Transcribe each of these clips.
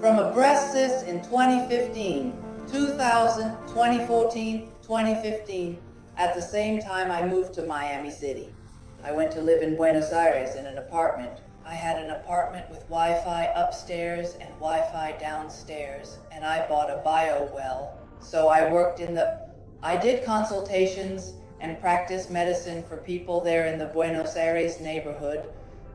From a breast cyst in 2015, 2000, 2014, 2015, at the same time I moved to Miami City. I went to live in Buenos Aires in an apartment. I had an apartment with Wi-Fi upstairs and Wi-Fi downstairs, and I bought a biowell. So I did consultations and practiced medicine for people there in the Buenos Aires neighborhood,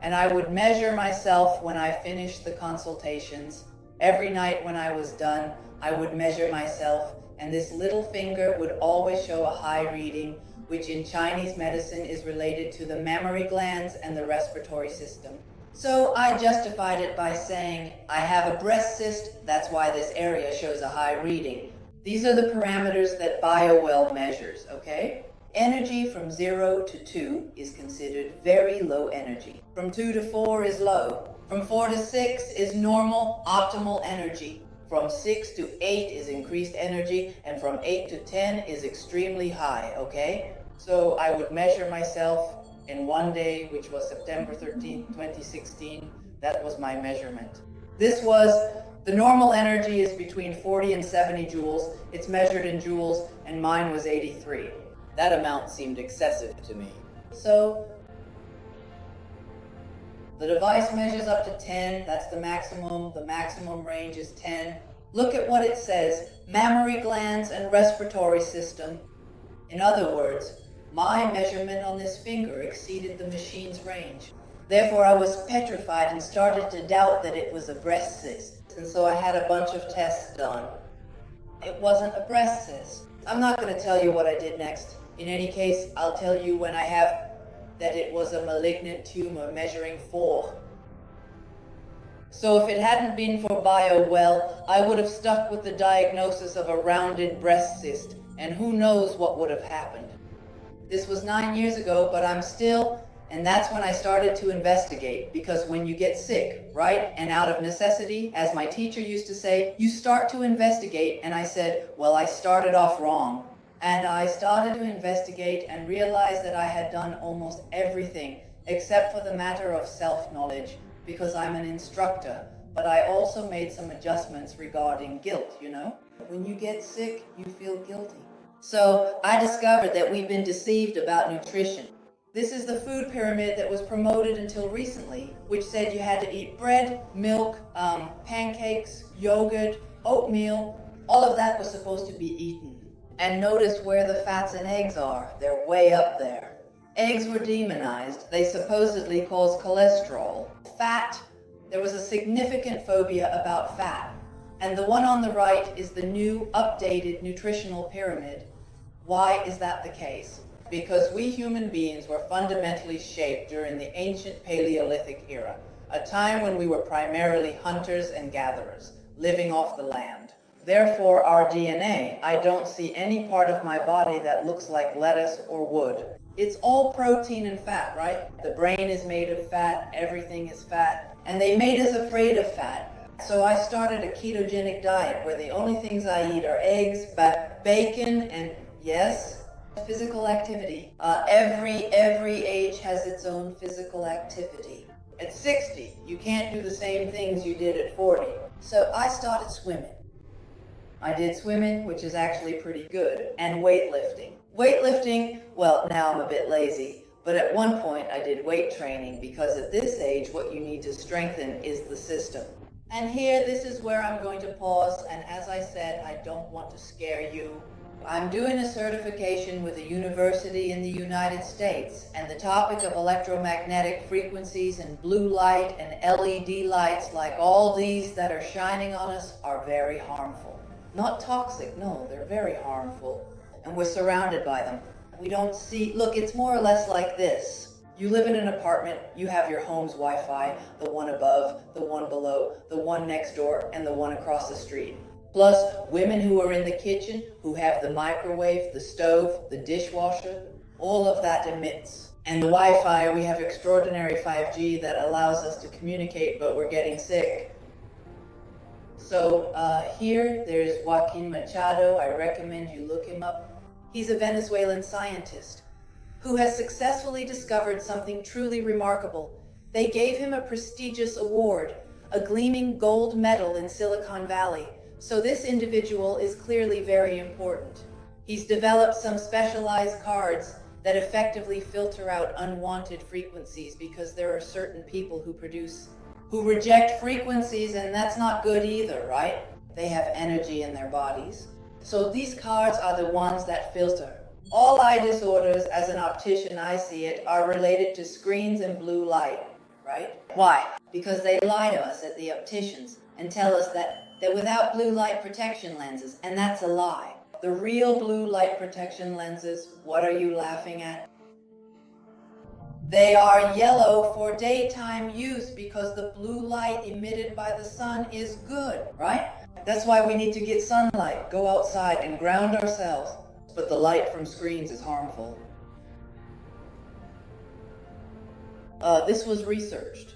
and I would measure myself when I finished the consultations. Every night when I was done, I would measure myself, and this little finger would always show a high reading, which in Chinese medicine is related to the mammary glands and the respiratory system. So I justified it by saying, I have a breast cyst, that's why this area shows a high reading. These are the parameters that biowell measures, okay? Energy from 0 to 2 is considered very low energy. From 2 to 4 is low. From 4 to 6 is normal, optimal energy. From 6 to 8 is increased energy, and from 8 to 10 is extremely high, okay? So I would measure myself in one day, which was September 13, 2016. That was my measurement. The normal energy is between 40 and 70 joules. It's measured in joules, and mine was 83. That amount seemed excessive to me. So the device measures up to 10, that's the maximum range is 10. Look at what it says, mammary glands and respiratory system. In other words, my measurement on this finger exceeded the machine's range. Therefore, I was petrified and started to doubt that it was a breast cyst. And so I had a bunch of tests done. It wasn't a breast cyst. I'm not going to tell you what I did next. In any case, I'll tell you when I have that it was a malignant tumor measuring 4. So if it hadn't been for biowell, I would have stuck with the diagnosis of a rounded breast cyst, and who knows what would have happened. This was 9 years ago, but and that's when I started to investigate, because when you get sick, right, and out of necessity, as my teacher used to say, you start to investigate, and I said, well, I started off wrong. And I started to investigate and realized that I had done almost everything, except for the matter of self-knowledge, because I'm an instructor, but I also made some adjustments regarding guilt, you know? When you get sick, you feel guilty. So I discovered that we've been deceived about nutrition. This is the food pyramid that was promoted until recently, which said you had to eat bread, milk, pancakes, yogurt, oatmeal. All of that was supposed to be eaten. And notice where the fats and eggs are. They're way up there. Eggs were demonized. They supposedly cause cholesterol. Fat, there was a significant phobia about fat. And the one on the right is the new, updated nutritional pyramid. Why is that the case? Because we human beings were fundamentally shaped during the ancient Paleolithic era, a time when we were primarily hunters and gatherers, living off the land. Therefore, our DNA, I don't see any part of my body that looks like lettuce or wood. It's all protein and fat, right? The brain is made of fat, everything is fat, and they made us afraid of fat. So I started a ketogenic diet where the only things I eat are eggs, bacon, and yes, physical activity. Every age has its own physical activity. At 60, you can't do the same things you did at 40. So I started swimming. I did swimming, which is actually pretty good, and weightlifting. Weightlifting, well, now I'm a bit lazy, but at one point I did weight training because at this age what you need to strengthen is the system. And here, this is where I'm going to pause, and as I said, I don't want to scare you. I'm doing a certification with a university in the United States, and the topic of electromagnetic frequencies and blue light and LED lights like all these that are shining on us are very harmful. Not toxic, no, they're very harmful. And we're surrounded by them. We don't see, look, it's more or less like this. You live in an apartment, you have your home's Wi-Fi, the one above, the one below, the one next door, and the one across the street. Plus, women who are in the kitchen, who have the microwave, the stove, the dishwasher, all of that emits. And the Wi-Fi, we have extraordinary 5G that allows us to communicate, but we're getting sick. So here, there's Joaquin Machado. I recommend you look him up. He's a Venezuelan scientist who has successfully discovered something truly remarkable. They gave him a prestigious award, a gleaming gold medal in Silicon Valley. So this individual is clearly very important. He's developed some specialized cards that effectively filter out unwanted frequencies, because there are certain people who reject frequencies, and that's not good either, right? They have energy in their bodies. So these cards are the ones that filter. All eye disorders, as an optician I see it, are related to screens and blue light, right? Why? Because they lie to us at the opticians and tell us that they're without blue light protection lenses, and that's a lie. The real blue light protection lenses, what are you laughing at? They are yellow for daytime use because the blue light emitted by the sun is good, right? That's why we need to get sunlight, go outside and ground ourselves. But the light from screens is harmful. This was researched.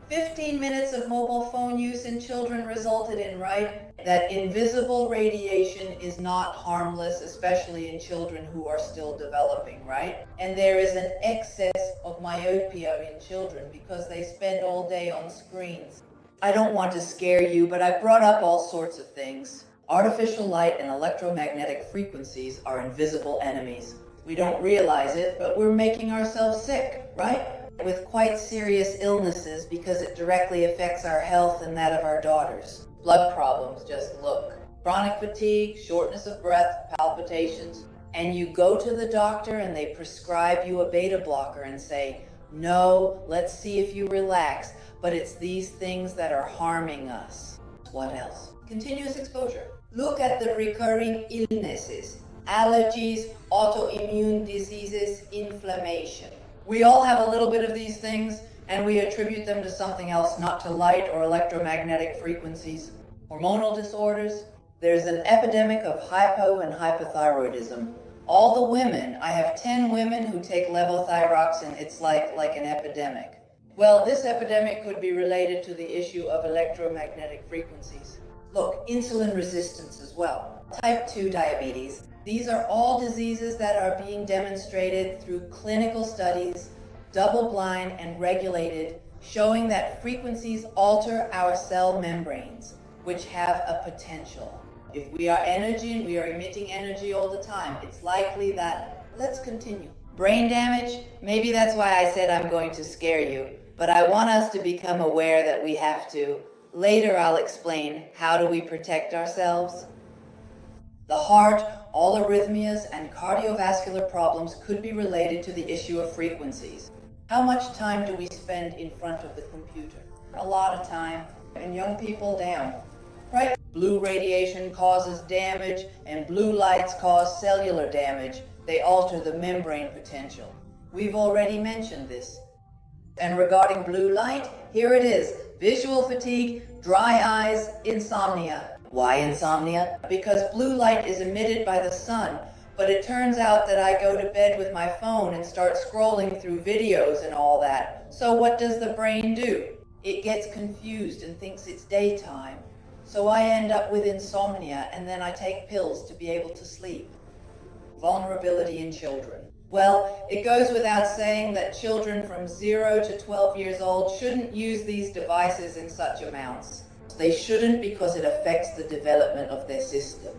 15 minutes of mobile phone use in children resulted in, right, that invisible radiation is not harmless, especially in children who are still developing, right? And there is an excess of myopia in children because they spend all day on screens. I don't want to scare you, but I brought up all sorts of things. Artificial light and electromagnetic frequencies are invisible enemies. We don't realize it, but we're making ourselves sick, right? With quite serious illnesses because it directly affects our health and that of our daughters. Blood problems, just look. Chronic fatigue, shortness of breath, palpitations. And you go to the doctor and they prescribe you a beta blocker and say, no, let's see if you relax. But it's these things that are harming us. What else? Continuous exposure. Look at the recurring illnesses. Allergies, autoimmune diseases, inflammation. We all have a little bit of these things, and we attribute them to something else, not to light or electromagnetic frequencies. Hormonal disorders. There's an epidemic of hypo and hypothyroidism. All the women, I have 10 women who take levothyroxine, it's like an epidemic. Well, this epidemic could be related to the issue of electromagnetic frequencies. Look, insulin resistance as well. Type 2 diabetes. These are all diseases that are being demonstrated through clinical studies, double-blind and regulated, showing that frequencies alter our cell membranes, which have a potential. If we are energy, we are emitting energy all the time, it's likely that, let's continue. Brain damage, maybe that's why I said I'm going to scare you, but I want us to become aware that we have to. Later I'll explain how do we protect ourselves. The heart, all arrhythmias, and cardiovascular problems could be related to the issue of frequencies. How much time do we spend in front of the computer? A lot of time, and young people down, right? Blue radiation causes damage, and blue lights cause cellular damage. They alter the membrane potential. We've already mentioned this. And regarding blue light, here it is. Visual fatigue, dry eyes, insomnia. Why insomnia? Because blue light is emitted by the sun, but it turns out that I go to bed with my phone and start scrolling through videos and all that. So what does the brain do? It gets confused and thinks it's daytime. So I end up with insomnia, and then I take pills to be able to sleep. Vulnerability in children. Well, it goes without saying that children from 0 to 12 years old shouldn't use these devices in such amounts. They shouldn't because it affects the development of their system.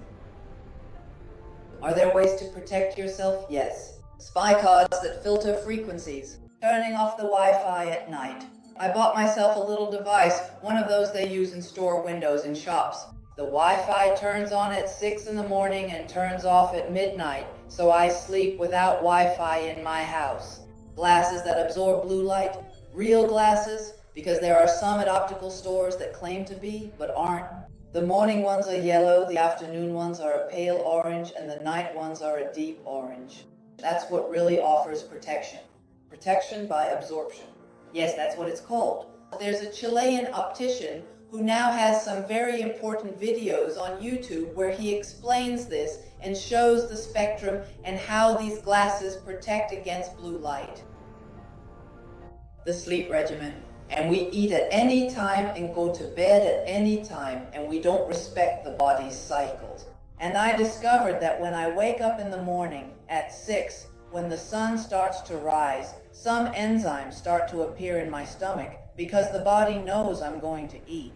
Are there ways to protect yourself? Yes. Spy cards that filter frequencies. Turning off the Wi-Fi at night. I bought myself a little device, one of those they use in store windows in shops. The Wi-Fi turns on at 6 in the morning and turns off at midnight, so I sleep without Wi-Fi in my house. Glasses that absorb blue light. Real glasses, because there are some at optical stores that claim to be, but aren't. The morning ones are yellow, the afternoon ones are a pale orange, and the night ones are a deep orange. That's what really offers protection. Protection by absorption. Yes, that's what it's called. There's a Chilean optician who now has some very important videos on YouTube where he explains this and shows the spectrum and how these glasses protect against blue light. The sleep regimen. And we eat at any time and go to bed at any time, and we don't respect the body's cycles. And I discovered that when I wake up in the morning at 6, when the sun starts to rise, some enzymes start to appear in my stomach because the body knows I'm going to eat.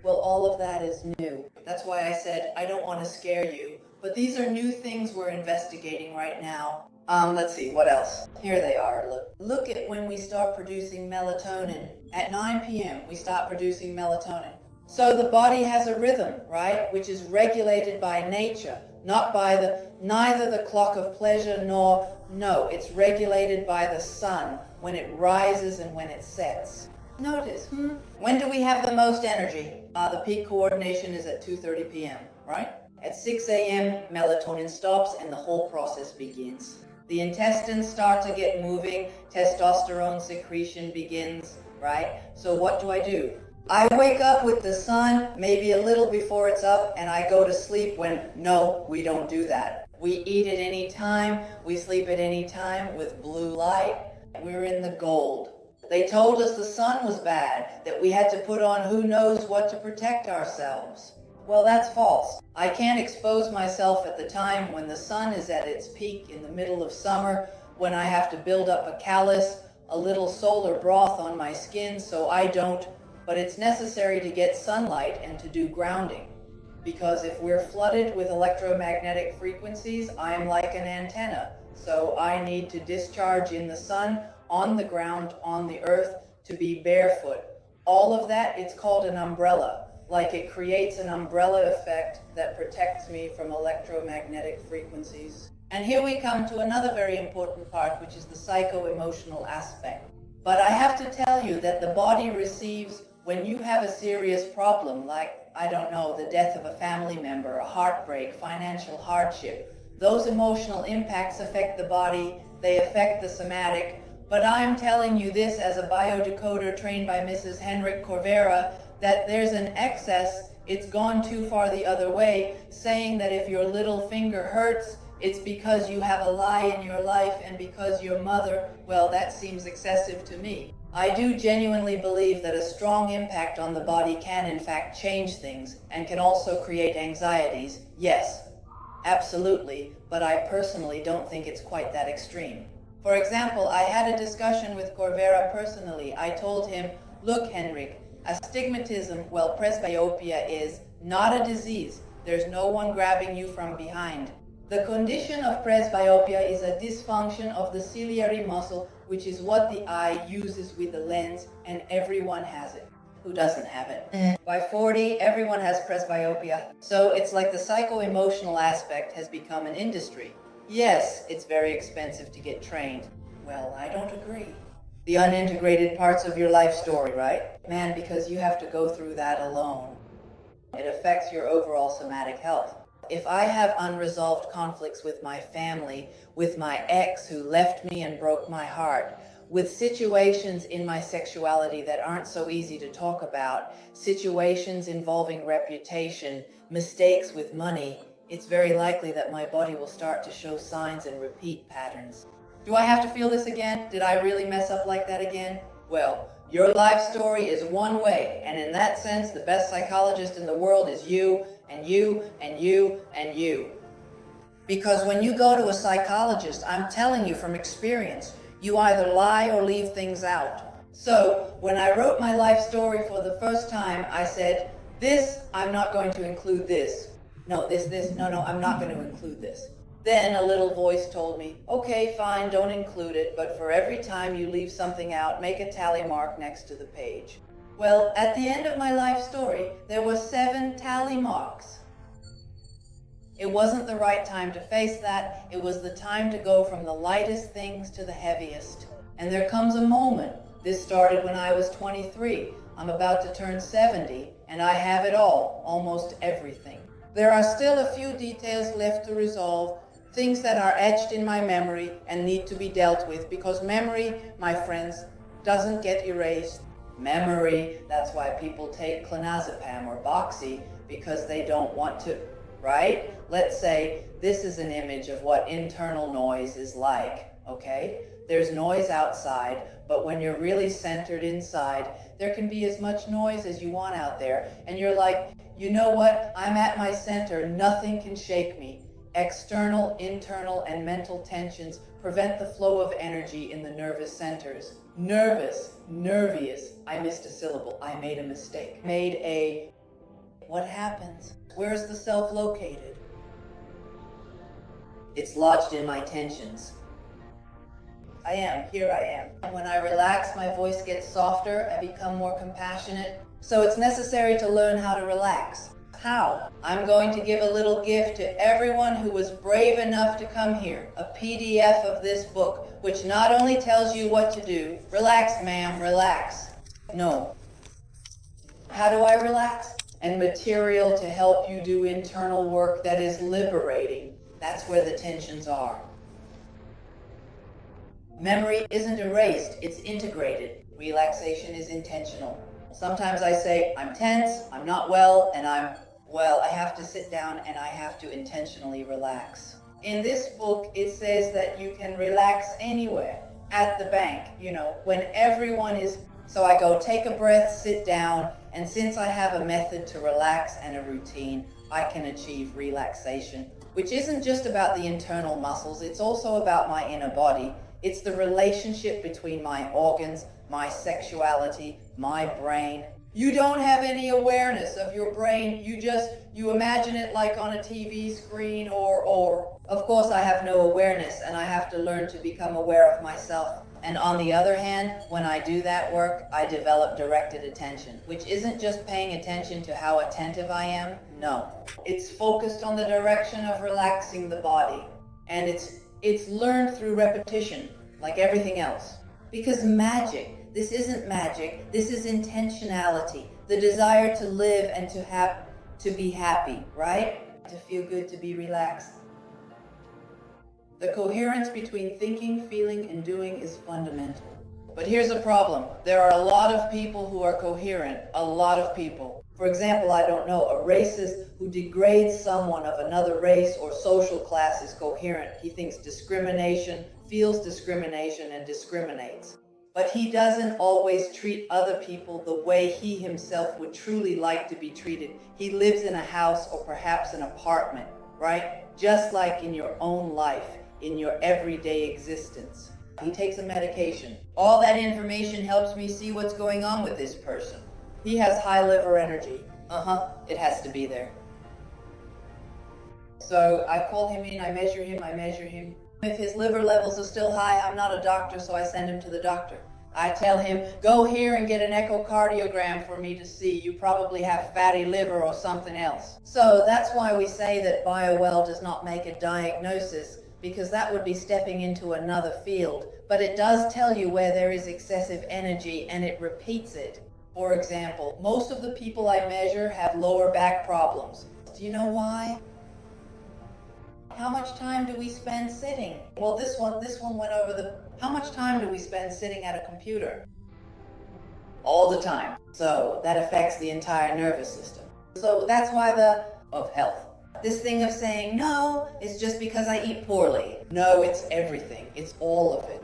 Well, all of that is new. That's why I said I don't want to scare you, but these are new things we're investigating right now. Let's see, what else? Here they are. Look at when we start producing melatonin. At 9 p.m., we start producing melatonin. So the body has a rhythm, right, which is regulated by nature, not by neither the clock of pleasure no, it's regulated by the sun, when it rises and when it sets. Notice, when do we have the most energy? The peak coordination is at 2:30 p.m., right? At 6 a.m., melatonin stops and the whole process begins. The intestines start to get moving, testosterone secretion begins, right? So what do? I wake up with the sun, maybe a little before it's up, and I go to sleep no, we don't do that. We eat at any time, we sleep at any time with blue light. We're in the gold. They told us the sun was bad, that we had to put on who knows what to protect ourselves. Well, that's false. I can't expose myself at the time when the sun is at its peak in the middle of summer, when I have to build up a callus, a little solar broth on my skin, so I don't, but it's necessary to get sunlight and to do grounding. Because if we're flooded with electromagnetic frequencies, I'm like an antenna, so I need to discharge in the sun, on the ground, on the earth, to be barefoot. All of that, it's called an umbrella. Like it creates an umbrella effect that protects me from electromagnetic frequencies. And here we come to another very important part, which is the psycho-emotional aspect. But I have to tell you that the body receives, when you have a serious problem, like, I don't know, the death of a family member, a heartbreak, financial hardship, those emotional impacts affect the body, they affect the somatic. But I'm telling you this as a biodecoder trained by Mrs. Henrik Corvera, that there's an excess, it's gone too far the other way, saying that if your little finger hurts, it's because you have a lie in your life and because your mother, well, that seems excessive to me. I do genuinely believe that a strong impact on the body can in fact change things and can also create anxieties. Yes, absolutely, but I personally don't think it's quite that extreme. For example, I had a discussion with Corvera personally. I told him, look, Henrik, astigmatism, well, presbyopia is not a disease. There's no one grabbing you from behind. The condition of presbyopia is a dysfunction of the ciliary muscle, which is what the eye uses with the lens, and everyone has it. Who doesn't have it? By 40, everyone has presbyopia. So it's like the psycho-emotional aspect has become an industry. Yes, it's very expensive to get trained. Well, I don't agree. The unintegrated parts of your life story, right? Man, because you have to go through that alone. It affects your overall somatic health. If I have unresolved conflicts with my family, with my ex who left me and broke my heart, with situations in my sexuality that aren't so easy to talk about, situations involving reputation, mistakes with money, it's very likely that my body will start to show signs and repeat patterns. Do I have to feel this again? Did I really mess up like that again? Well, your life story is one way, and in that sense, the best psychologist in the world is you, and you, and you, and you. Because when you go to a psychologist, I'm telling you from experience, you either lie or leave things out. So, when I wrote my life story for the first time, I said, I'm not going to include this. No, I'm not going to include this. Then a little voice told me, okay, fine, don't include it, but for every time you leave something out, make a tally mark next to the page. Well, at the end of my life story, there were 7 tally marks. It wasn't the right time to face that. It was the time to go from the lightest things to the heaviest. And there comes a moment. This started when I was 23. I'm about to turn 70, and I have it all, almost everything. There are still a few details left to resolve, things that are etched in my memory and need to be dealt with, because memory, my friends, doesn't get erased. Memory, that's why people take clonazepam or Boxy, because they don't want to, right? Let's say this is an image of what internal noise is like, okay? There's noise outside, but when you're really centered inside, there can be as much noise as you want out there, and you're like, you know what? I'm at my center. Nothing can shake me. External, internal, and mental tensions prevent the flow of energy in the nervous centers. Nervous, nervious. I missed a syllable. I made a mistake. What happens? Where's the self located? It's lodged in my tensions. Here I am. When I relax, my voice gets softer, I become more compassionate. So it's necessary to learn how to relax. How? I'm going to give a little gift to everyone who was brave enough to come here. A PDF of this book, which not only tells you what to do. Relax, ma'am, relax. No. How do I relax? And material to help you do internal work that is liberating. That's where the tensions are. Memory isn't erased, it's integrated. Relaxation is intentional. Sometimes I say, I'm tense, I'm not well, and I have to sit down and I have to intentionally relax. In this book, it says that you can relax anywhere. At the bank, when everyone is. So I go take a breath, sit down, and since I have a method to relax and a routine, I can achieve relaxation, which isn't just about the internal muscles, it's also about my inner body. It's the relationship between my organs, my sexuality, my brain. You don't have any awareness of your brain. You imagine it like on a TV screen or. Of course, I have no awareness and I have to learn to become aware of myself. And on the other hand, when I do that work, I develop directed attention, which isn't just paying attention to how attentive I am. No, it's focused on the direction of relaxing the body. And it's learned through repetition, like everything else. Because this isn't magic, this is intentionality. The desire to live and to be happy, right? To feel good, to be relaxed. The coherence between thinking, feeling, and doing is fundamental. But here's a problem. There are a lot of people who are coherent, a lot of people. For example, I don't know, a racist who degrades someone of another race or social class is coherent. He thinks discrimination, feels discrimination, and discriminates. But he doesn't always treat other people the way he himself would truly like to be treated. He lives in a house or perhaps an apartment, right? Just like in your own life, in your everyday existence. He takes a medication. All that information helps me see what's going on with this person. He has high liver energy. It has to be there. So I call him in, I measure him. If his liver levels are still high, I'm not a doctor, so I send him to the doctor. I tell him, go here and get an echocardiogram for me to see. You probably have fatty liver or something else. So that's why we say that biowell does not make a diagnosis, because that would be stepping into another field. But it does tell you where there is excessive energy and it repeats it. For example, most of the people I measure have lower back problems. Do you know why? How much time do we spend sitting? Well, this one went over how much time do we spend sitting at a computer? All the time. So that affects the entire nervous system. So that's why of health. This thing of saying, no, it's just because I eat poorly. No, it's everything. It's all of it.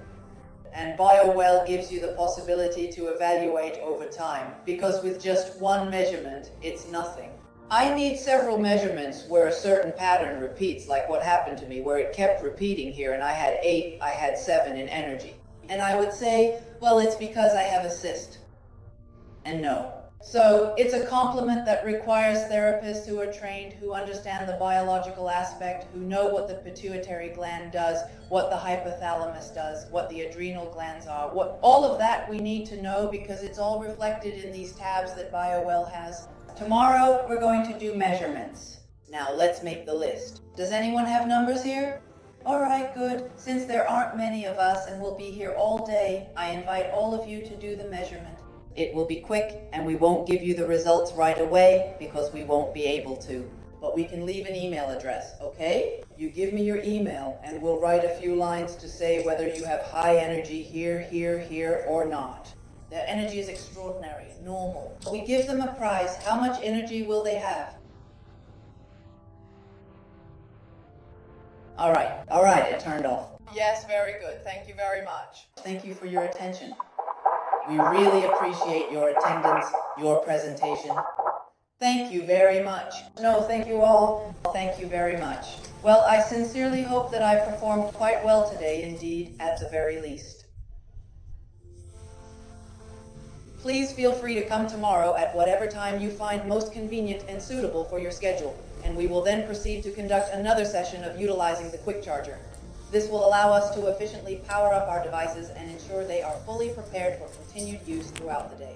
And biowell gives you the possibility to evaluate over time, because with just one measurement, it's nothing. I need several measurements where a certain pattern repeats, like what happened to me, where it kept repeating here, and I had 8, I had 7 in energy. And I would say, well, it's because I have a cyst. And no. So it's a complement that requires therapists who are trained, who understand the biological aspect, who know what the pituitary gland does, what the hypothalamus does, what the adrenal glands are, all of that we need to know, because it's all reflected in these tabs that biowell has. Tomorrow, we're going to do measurements. Now, let's make the list. Does anyone have numbers here? All right, good. Since there aren't many of us and we'll be here all day, I invite all of you to do the measurement. It will be quick, and we won't give you the results right away because we won't be able to. But we can leave an email address, okay? You give me your email, and we'll write a few lines to say whether you have high energy here, or not. Their energy is extraordinary, normal. We give them a prize. How much energy will they have? All right, it turned off. Yes, very good. Thank you very much. Thank you for your attention. We really appreciate your attendance, your presentation. Thank you very much. No, thank you all. Thank you very much. Well, I sincerely hope that I performed quite well today, indeed, at the very least. Please feel free to come tomorrow at whatever time you find most convenient and suitable for your schedule, and we will then proceed to conduct another session of utilizing the quick charger. This will allow us to efficiently power up our devices and ensure they are fully prepared for continued use throughout the day.